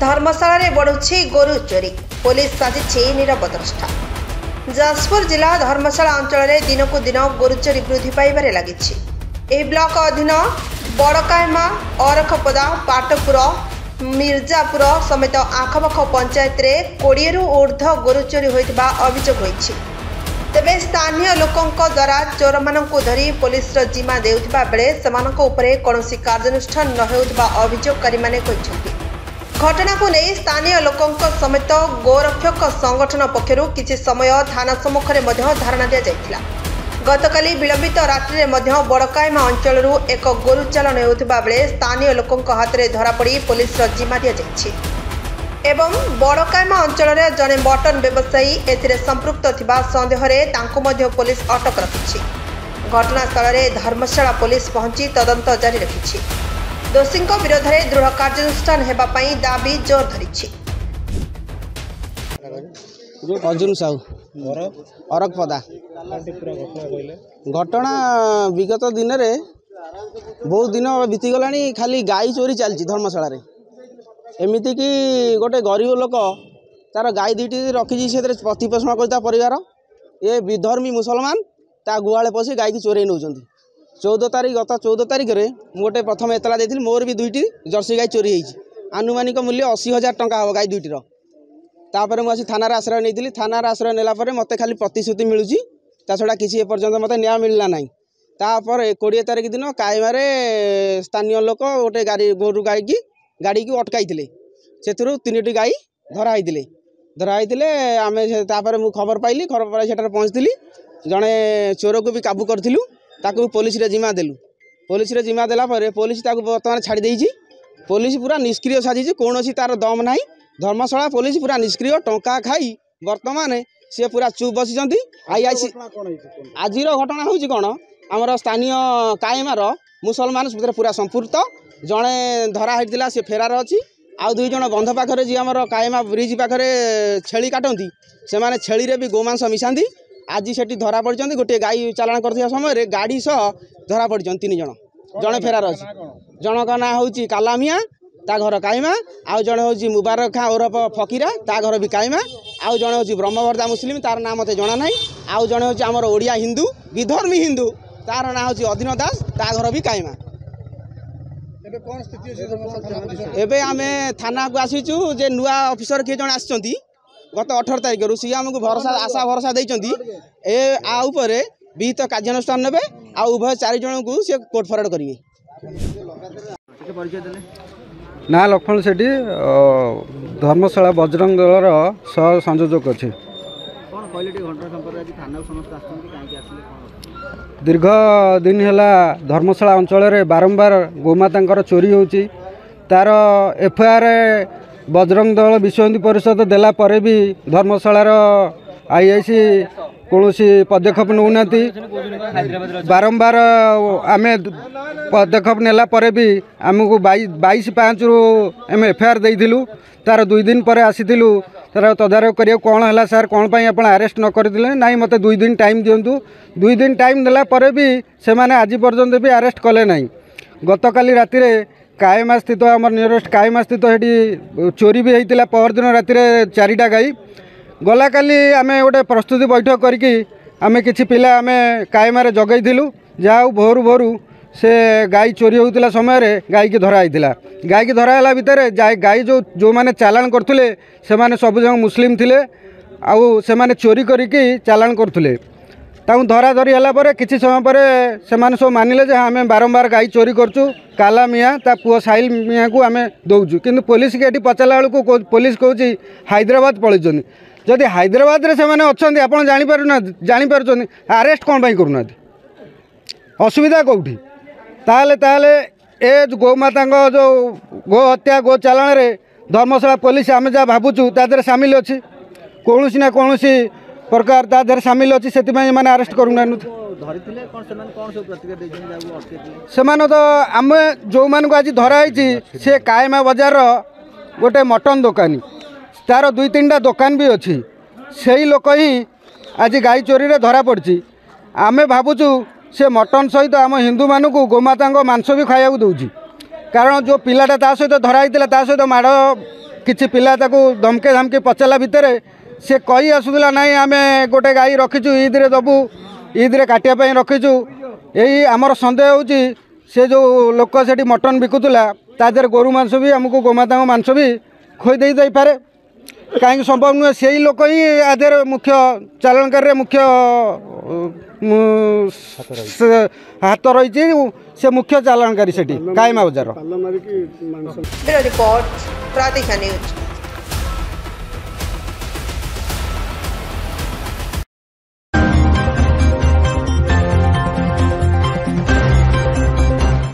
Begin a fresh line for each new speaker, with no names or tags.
धर्मशाला रे बढ़ुछि गोरु चोरी पुलिस साजिछि नीरव द्रष्टा। जाजपुर जिला धर्मशाला अंचल में दिन को दिन गोरु चोरी वृद्धि पाइबारे लागिछि। एही ब्लॉक अधीन बड़कायमा अरखपदा पाटपुर मिर्जापुर समेत आखपाख पंचायत रे 20 रु ऊर्ध्व गोरु चोरी होइतिबा अभियोग होइछि। तेबे स्थानीय लोकों द्वारा चोर मानक धरी पुलिस जिम्मा देउथिबा बेले सेमानक उपरे कोनोसी कार्यानुष्ठान न हेउथिबा अभियोगकारी माने कहिसथि। घटना को नहीं स्थानीय लोकों समेत गोरक्षक संगठन पक्षरु किछि समय थाना सम्मुखरे मध्य धारणा दिया जायथिला। गतकाली विलंबित रात्रि में बड़कायमा अंचल एक गोरु चालन हेउथिबा बेले स्थानीय लोकों हाथ में धरा पड़ी पुलिस जिम्मा दिया जायछि एवं बड़कायमा अंचल में जड़े मटन व्यवसायी एथिरे संपृक्त थिबा संदेह रे तांको मध्य पुलिस अटक रखिछि। घटनास्थल में धर्मशाला पुलिस पहुंची तदंत जारी रखिछि। दोषी विरोध में दृढ़ कार्यानुष्ठान हेबा पई दाबी जोर धरिछि।
अर्जुन साहू अरखपदा घटना विगत दिन में बहुत दिन बीतीगला खाली गाई चोरी चलती धर्मशाला रे। एमती कि गोटे गरीब लोक तार गाई दुईटी रखी से प्रतिपोषण करता परिवार ये विधर्मी मुसलमान ता गुआले पशि गाई की चोरे नौ 14 तारीख गत 14 तारीख में गोटे प्रथम एतला देती मोर भी दुईटी जर्सी गाई चोरी होती आनुमानिक मूल्य 80,000 टंका हम गाई दुईटर। तापर मुझे थाना आश्रय नहीं थाना आश्रय नेला मत खाली प्रतिश्रुति मिलूँ ता छड़ा किसी एपर्यंत मत न्याय मिलला ना। तापर 20 तारीख दिन कायमारे स्थानीय लोक गोटे गाड़ी गोरु गाड़ी की अटकाई से 3टी गाई धराई आम मु खबर पाइली खबर पाई से पहुँचली जड़े चोर को भी काबू करूँ ताकू पुलिस रे जिम्मा देलु। पुलिस रे जिम्मा देला पर पुलिस ताकू बर्तमान छाड़ी देइछि। पुलिस पूरा निष्क्रिय साजिछि कोनोसी तार दम नाही। धर्मशाला पुलिस पूरा निष्क्रिय टंका खाई वर्तमान सी पूरा चुप बसिचंती। आईआईसी आजिर घटना होछि कोन हमर स्थानीय कायमार मुसलमान पूरा संपूर्ण जड़े धरा होता सी फेरार अच्छी आउ 2 जन बंध पाखे जी आम कायमा ब्रिज पाखे छेली काटती से मैंने छेली रे भी गोमांस मिसाती आज से धरा पड़ी गोटे गाई चालाण कर समय गाड़ी सह धरा पड़ी 3 जन जड़े फेरार अच्छी जनक ना हूँ कालामिया ता घर कायमा आउ जड़े हूँ मुबारक खां ओरफ फकीरा ता घर भी कायमा आउ जड़े हूँ ब्रह्मवर्दा मुस्लिम तार ना मत जना ना आउ जड़े हूँ आमर ओडिया हिंदू विधर्मी हिंदू तार ना हूँ अधीन दास ता घर भी कायमा। एबे आमे थाना को आसीचु जे नुआ ऑफिसर किए जन आछंती गत 18 तारिख रु सी हमको भरोसा आशा भरोसा देइचंती ए आ ऊपर विहित कार्यानुष्ठान नेबे आ उभय 4 जन को से कोर्ट फरवर्ड करिवे।
ना लक्ष्मण सेठी धर्मशाला बजरंग दलर सह संयोजक अच्छे। दीर्घ दिन है धर्मशाला अंचल में बारंबार गोमाता चोरी होची तार एफआईआर बजरंग दल विश्व हिंदू परिषद देला परे भी धर्मशालार आईआईसी कौन पदक्षेप नौना बारंबार आम पदक्षेप नेला परे भी आमको 22/5 आम एफआईआर देइथिलु तार 2 दिन पर आसीथिलु तार तदारख करिया कौन है सार कौन पाई आप अरेस्ट न करते ना मत 2 दिन टाइम दिंतु 2 दिन टाइम देला परे भी से माने आज पर्यंत भी अरेस्ट कले ना। गतकाली राति कायमा स्थित आम नियरेस्ट कायमा स्थित हेटी चोरी भी होता परदिन राति 4टा गाई गला काली आम गोटे प्रस्तुति बैठक करके आम कि पिला आम कायमार जगैलु जहाँ भोरू भोरू से गाई चोरी होता समय गाई की धरा होता गाई की धराला भितर गाई जो मैंने चालाण करते से माने सब जन मुस्लिम थिले आउ से माने चोरी करिकी चालाण करते धरा धरी है किसी समय पर से सब मानिले जे आम बारंबार गाई चोरी करचु काला मियाँ ता पुओ साहिल मियाँ को आम दौचु कि पुलिस के पचारा बेलू पुलिस कौच हैदराबाद पलैं जदि हैदराबाद रे से माने अच्छे आप जापर अरेस्ट कौन पाई करूना असुविधा कौटी ताले ताले ए गोमाता जो गो हत्या गो चालाण रे धर्मशाला पुलिस आम जहाँ भावुचु तादर सामिल अच्छी कौन ना कौन प्रकार तादर सामिल अच्छी से मैंने अरेस्ट करूना से तो आम जो मान को आज धराई से कायमा बजार गोटे मटन दुकानी तार 2-3टा दुकान भी अच्छी से ही लोक ही आज गाई चोरी रे धरा पड़ी आमे भावुचु से मटन सहित आम हिंदू मानक गोमाता मांस भी खाया दूची कारण जो पिलाटा ता सहित धराई सहित माड़ किछि पिला ताकू धमके धमके पचारा भितर से कही आसूला नाई आम गोटे गाई रखीचु ईद्रे दबू ईद्रे काटिया रखीचु यही आमर सन्देह होची से जो लोक से मटन बिकुला तादेर गोरु मांस भी आमको गोमाता मांस भी खोई दे पारे कहीं संभव नुहे से लोक ही आधे मुख्य चालाणकारी मुख्य हाथ रही से मुख्य चालाणकारी से कायमा बजार
रिपोर्ट प्रतीक्षा न्यूज।